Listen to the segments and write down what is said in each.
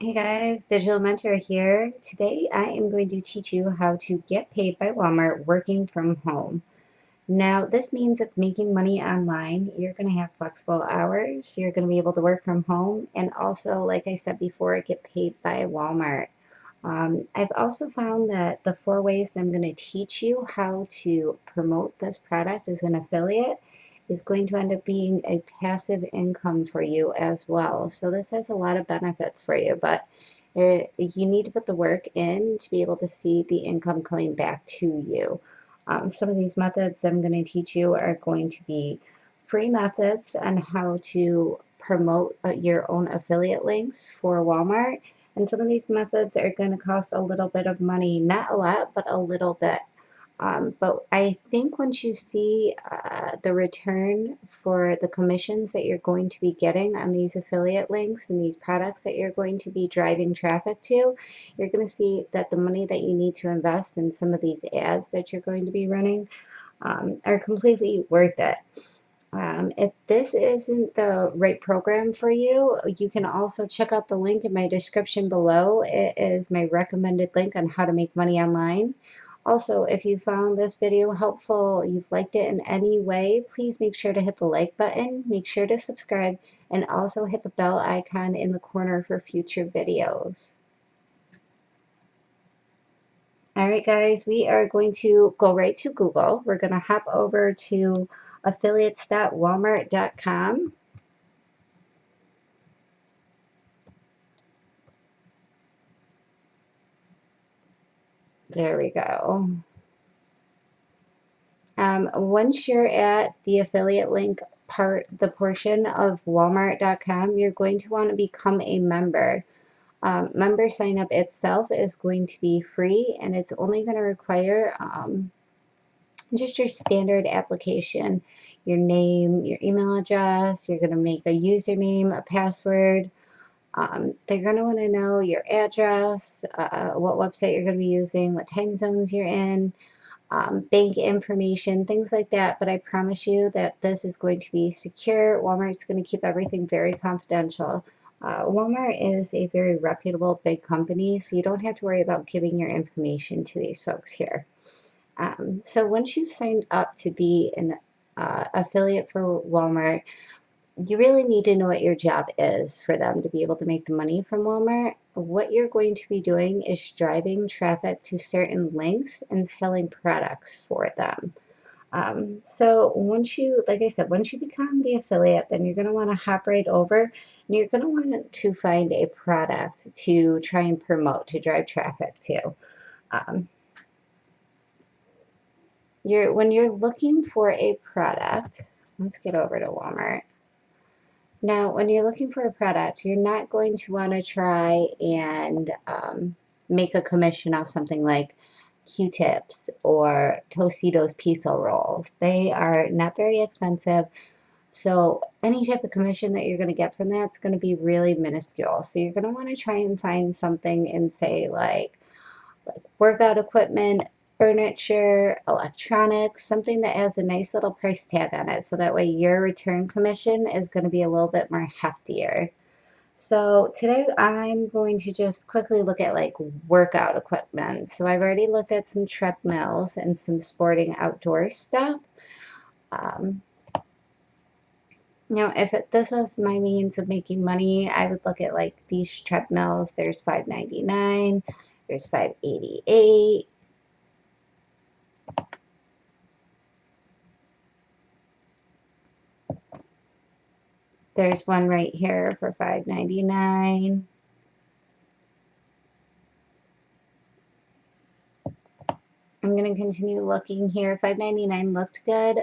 Hey guys, Digital Mentor here. Today I am going to teach you how to get paid by Walmart working from home. Now, this means if making money online, you're going to have flexible hours, you're going to be able to work from home, and also, like I said before, get paid by Walmart. I've also found that the 4 ways I'm going to teach you how to promote this product as an affiliate is going to end up being a passive income for you as well. So this has a lot of benefits for you, but you need to put the work in to be able to see the income coming back to you. Some of these methods I'm going to teach you are going to be free methods on how to promote your own affiliate links for Walmart. And some of these methods are going to cost a little bit of money, not a lot, but a little bit. But I think once you see the return for the commissions that you're going to be getting on these affiliate links and these products that you're going to be driving traffic to, you're going to see that the money that you need to invest in some of these ads that you're going to be running are completely worth it. If this isn't the right program for you, you can also check out the link in my description below. It is my recommended link on how to make money online. Also, if you found this video helpful, you've liked it in any way, please make sure to hit the like button, make sure to subscribe, and also hit the bell icon in the corner for future videos. Alright guys, we are going to go right to Google. We're going to hop over to affiliates.walmart.com. There we go. Once you're at the affiliate link part, the portion of walmart.com, you're going to want to become a member. Member sign up itself is going to be free, and it's only going to require just your standard application, your name, your email address. You're going to make a username, a password. They're going to want to know your address, what website you're going to be using, what time zones you're in, bank information, things like that. But I promise you that this is going to be secure. Walmart's going to keep everything very confidential. Walmart is a very reputable big company, so you don't have to worry about giving your information to these folks here. So once you've signed up to be an affiliate for Walmart, you really need to know what your job is for them to be able to make the money from Walmart. What you're going to be doing is driving traffic to certain links and selling products for them. So once you, like I said, once you become the affiliate, then you're going to want to hop right over and you're going to want to find a product to try and promote, to drive traffic to. Um, when you're looking for a product, let's get over to Walmart. Now, when you're looking for a product, you're not going to want to try and make a commission off something like Q-tips or Tostitos pizza rolls. They are not very expensive, so any type of commission that you're going to get from that is going to be really minuscule. So you're going to want to try and find something in, say, like workout equipment, furniture, electronics, something that has a nice little price tag on it. So that way your return commission is going to be a little bit more heftier. So today I'm going to just quickly look at like workout equipment. So I've already looked at some treadmills and some sporting outdoor stuff. Um, if this was my means of making money, I would look at like these treadmills. There's $5.99, there's $5.88. There's one right here for $5.99. I'm going to continue looking here. $5.99 looked good,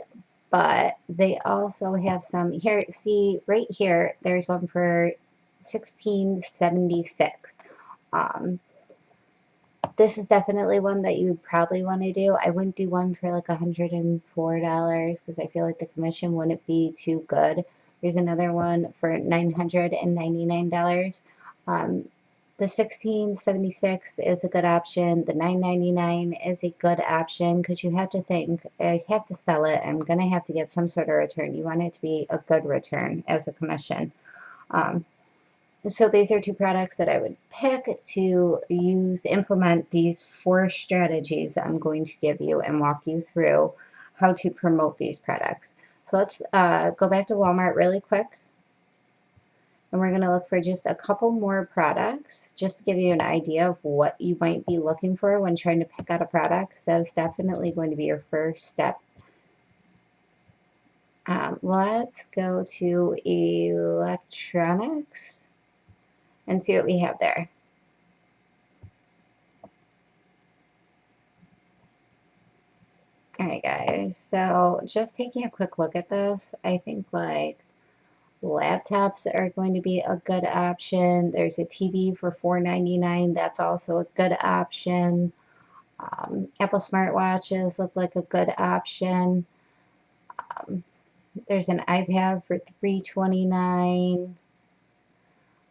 but they also have some here. See, right here, there's one for $16.76. This is definitely one that you probably want to do. I wouldn't do one for like $104 because I feel like the commission wouldn't be too good. There's another one for $999. The $16.76 is a good option. The $9.99 is a good option because you have to think, I have to sell it. I'm going to have to get some sort of return. You want it to be a good return as a commission. So these are two products that I would pick to implement these 4 strategies I'm going to give you and walk you through how to promote these products. So let's go back to Walmart really quick. And we're going to look for just a couple more products just to give you an idea of what you might be looking for when trying to pick out a product. So that's definitely going to be your first step. Let's go to electronics and see what we have there. All right, guys, so just taking a quick look at this, I think like laptops are going to be a good option. There's a TV for $4.99. That's also a good option. Apple smartwatches look like a good option. Um, there's an iPad for $3.29.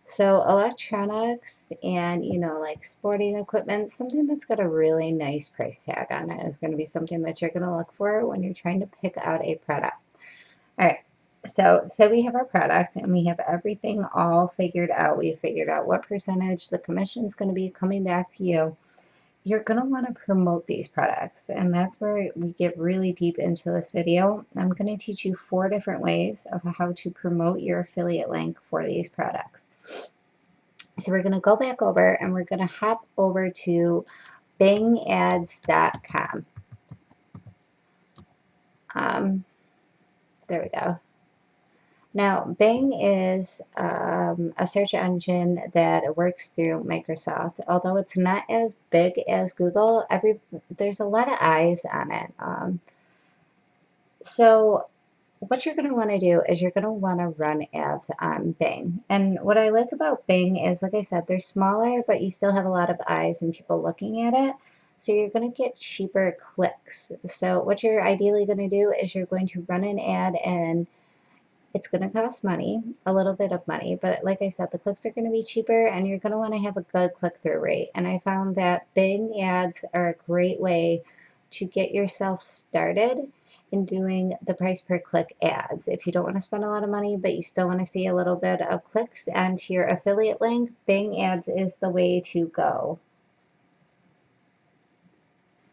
So electronics and, like sporting equipment, something that's got a really nice price tag on it is going to be something that you're going to look for when you're trying to pick out a product. All right. So we have our product and we have everything all figured out. We figured out what percentage the commission is going to be coming back to you. You're going to want to promote these products, and that's where we get really deep into this video. I'm going to teach you 4 different ways of how to promote your affiliate link for these products. So we're going to go back over and we're going to hop over to bingads.com. There we go. Now, Bing is a search engine that works through Microsoft. Although it's not as big as Google, there's a lot of eyes on it. So what you're going to want to do is you're going to want to run ads on Bing. And what I like about Bing is, like I said, they're smaller, but you still have a lot of eyes and people looking at it. So you're going to get cheaper clicks. So what you're ideally going to do is you're going to run an ad, and it's going to cost money, a little bit of money, but like I said, the clicks are going to be cheaper and you're going to want to have a good click-through rate. And I found that Bing ads are a great way to get yourself started in doing the price per click ads. If you don't want to spend a lot of money, but you still want to see a little bit of clicks onto your affiliate link, Bing ads is the way to go.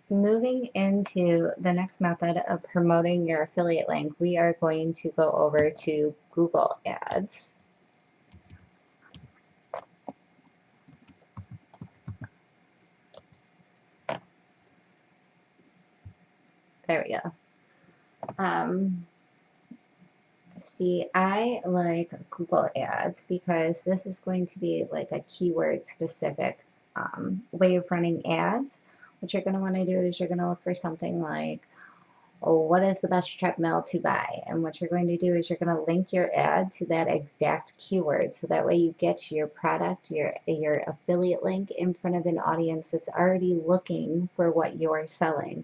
Moving into the next method of promoting your affiliate link, we are going to go over to Google Ads. There we go. See, I like Google Ads because this is going to be like a keyword specific way of running ads. What you're going to want to do is you're going to look for something like, oh, what is the best treadmill to buy? And what you're going to do is you're going to link your ad to that exact keyword. So that way you get your product, your affiliate link in front of an audience that's already looking for what you're selling.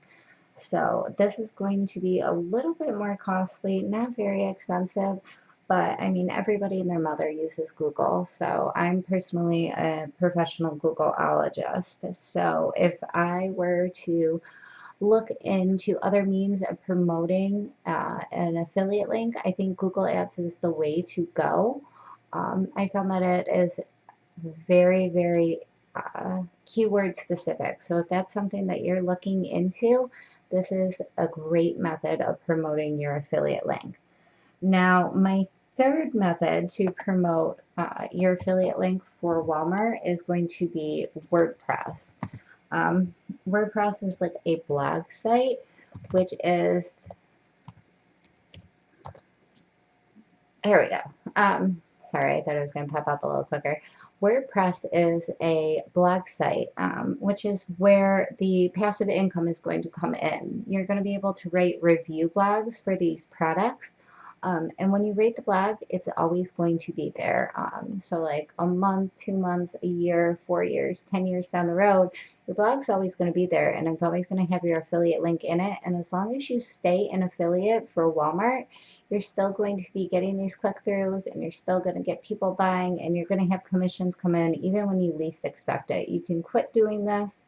So this is going to be a little bit more costly, not very expensive, but I mean, everybody and their mother uses Google. So I'm personally a professional Googleologist. So if I were to look into other means of promoting an affiliate link, I think Google Ads is the way to go. I found that it is very, very keyword specific. So if that's something that you're looking into, this is a great method of promoting your affiliate link. Now, my third method to promote your affiliate link for Walmart is going to be WordPress. WordPress is like a blog site, which is, here we go. Sorry, I thought it was going to pop up a little quicker. WordPress is a blog site, which is where the passive income is going to come in. You're going to be able to write review blogs for these products. And when you rate the blog, it's always going to be there. So like a month, 2 months, a year, 4 years, 10 years down the road, your blog's always going to be there and it's always going to have your affiliate link in it. And as long as you stay an affiliate for Walmart, you're still going to be getting these click-throughs and you're still going to get people buying and you're going to have commissions come in even when you least expect it. You can quit doing this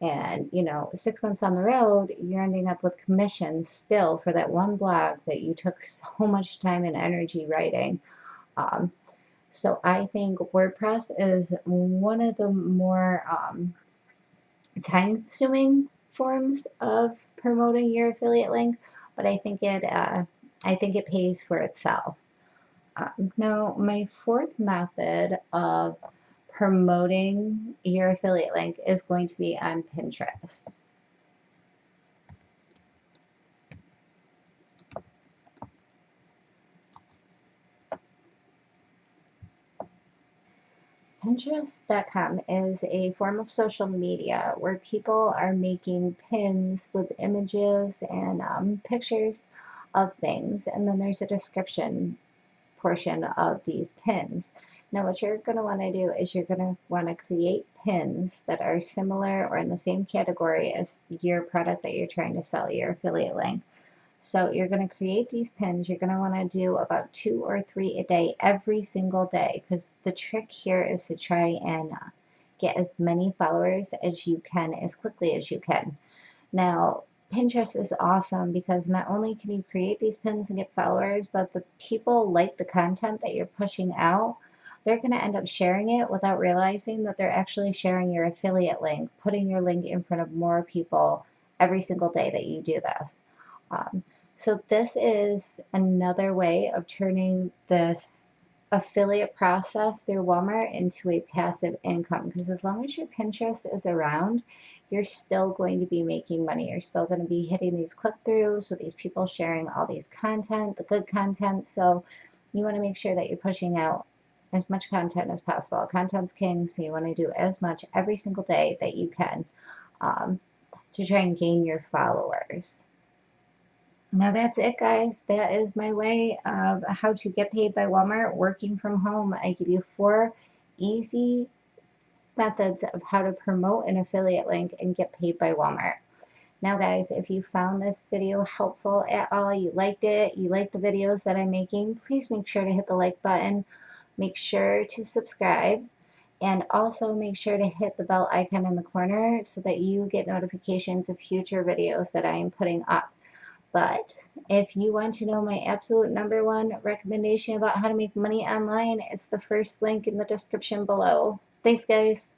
and, 6 months on the road, you're ending up with commissions still for that one blog that you took so much time and energy writing. Um, So I think WordPress is one of the more time-consuming forms of promoting your affiliate link, but I think it pays for itself. Now, my fourth method of promoting your affiliate link is going to be on Pinterest. Pinterest.com is a form of social media where people are making pins with images and pictures of things, and then there's a description portion of these pins. Now, what you're going to want to do is you're going to want to create pins that are similar or in the same category as your product that you're trying to sell, your affiliate link. So you're going to create these pins. You're going to want to do about 2 or 3 a day, every single day, because the trick here is to try and get as many followers as you can as quickly as you can. Now, Pinterest is awesome because not only can you create these pins and get followers, but the people like the content that you're pushing out. They're going to end up sharing it without realizing that they're actually sharing your affiliate link, putting your link in front of more people every single day that you do this. Um, so this is another way of turning this affiliate process through Walmart into a passive income, because as long as your Pinterest is around, you're still going to be making money. You're still going to be hitting these click-throughs with these people sharing all these content, the good content. So you want to make sure that you're pushing out as much content as possible. Content's king, so you want to do as much every single day that you can um, to try and gain your followers. Now that's it, guys. That is my way of how to get paid by Walmart working from home. I give you 4 easy methods of how to promote an affiliate link and get paid by Walmart. Now, guys, if you found this video helpful at all, you liked it, you like the videos that I'm making, please make sure to hit the like button. Make sure to subscribe. And also make sure to hit the bell icon in the corner so that you get notifications of future videos that I am putting up. But if you want to know my absolute #1 recommendation about how to make money online, it's the first link in the description below. Thanks, guys.